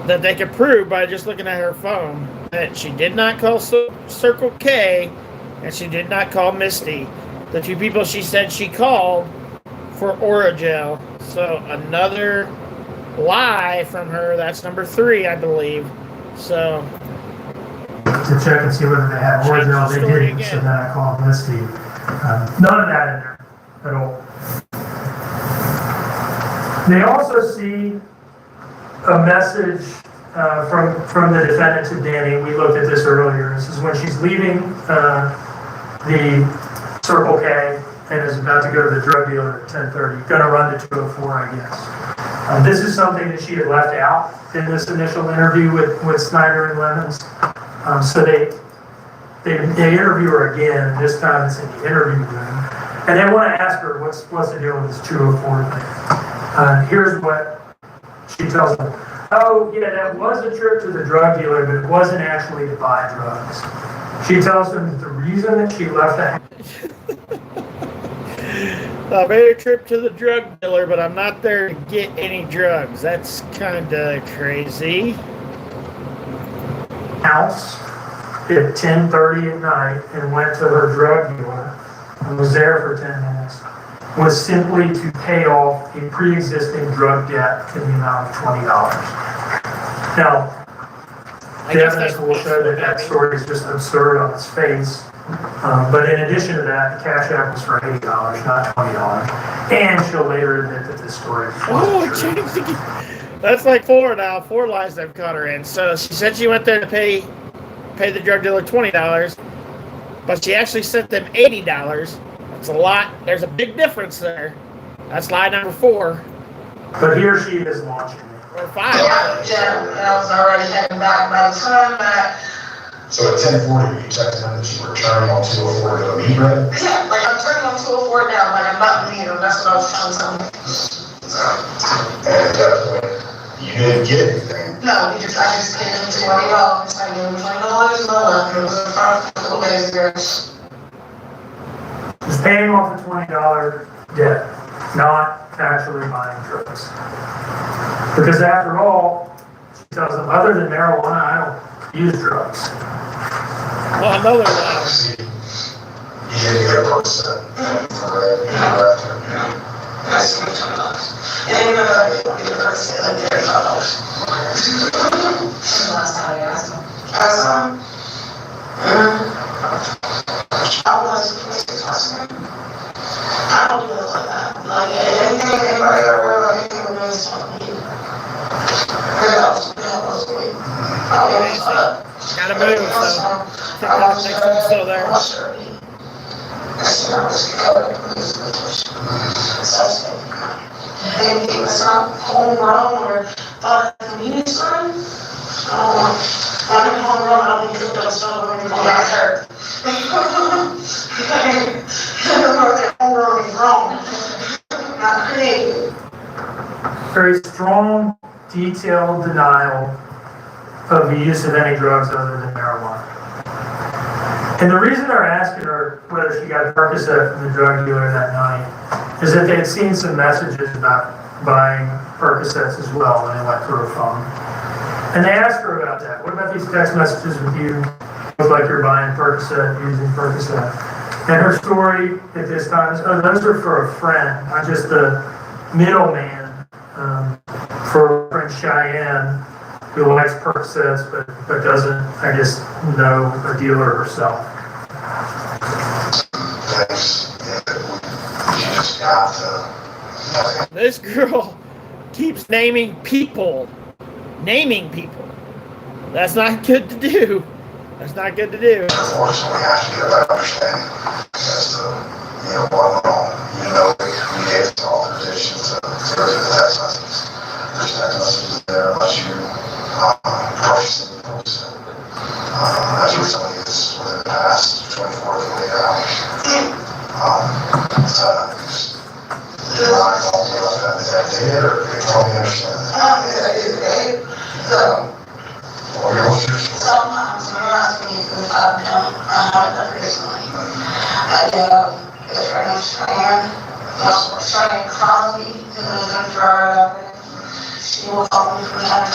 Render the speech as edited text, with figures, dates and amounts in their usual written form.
that they could prove by just looking at her phone that she did not call Circle K and she did not call Misty. The two people she said she called for Oragel. So another lie from her. That's number 3, I believe. So to check and see whether they had Oragel, they didn't. So then I called Misty. None of that in there at all. They also see a message from the defendant to Danny. We looked at this earlier. This is when she's leaving the Circle K and is about to go to the drug dealer at 10:30. Gonna run to 204, I guess. This is something that she had left out in this initial interview with Snyder and Lemons. So they interview her again, and this time it's in the interview room. And they want to ask her, what's the deal with this 204 thing? Here's what she tells them. Oh, yeah, that was a trip to the drug dealer, but it wasn't actually to buy drugs. She tells them that the reason that she left the house... I made a trip to the drug dealer, but I'm not there to get any drugs. That's kind of crazy. House at 10:30 at night and went to her drug dealer and was there for 10 minutes was simply to pay off a pre-existing drug debt in the amount of $20. Now, the evidence will show that that story is just absurd on its face. But in addition to that, the cash app was for $80, not $20. And she'll later admit that this story wasn't true. That's like 4 now. 4 lies they've caught her in. So she said she went there to pay the drug dealer $20, but she actually sent them $80. That's a lot. There's a big difference there. That's lie number 4. But here she is launching it. Or 5. Yeah, and I was already heading back by the time that. So at 10:40, you checked in that you were turning on 204 to meet, right? Yeah, like I'm turning on 204 now, like I'm about to meet him. That's what I was telling someone. And at that point, you didn't get anything. No, I just paid him $20. I gave him $20 no left. It was a couple days ago. Just paying off a $20 debt, not actually buying drugs. Because after all, she tells them, other than marijuana, I don't use drugs. Well, another lie. You didn't get a person for that. I spent $20. And even though I didn't get a person, like $35. Last time I asked him. I was I don't do it like that. Like anything anybody ever anything with me is something you. Gotta move, so TikTok thinks I'm still there. Anything that's not homegrown or thought of the community side, I'm homegrown, I don't think those stuff when you got hurt. Homegrown is wrong, not creative. Very strong, detailed denial of the use of any drugs other than marijuana. And the reason they're asking her whether she got Percocet from the drug dealer that night is that they had seen some messages about buying Percocets as well when they went through her phone. And they asked her about that. What about these text messages with you? Look like you're buying Percocet, using Percocet. And her story at this time is, oh, those are for a friend. I'm just the middleman for her friend Cheyenne, who likes Percocets but doesn't, I guess, know a dealer herself. This girl keeps naming people. That's not good to do. Unfortunately, I have to get that understanding as to, what went on. We gave to all the positions to the text messages. There's text messages there unless you purchase them. As recently as within the past 24 to 48 hours. So I don't know if that did or they totally understand that. Sometimes when you're asking me if I've done, I haven't done it recently. I did a friend named Cheyenne. Cheyenne called me and was going to throw her up. She will call me from time to time.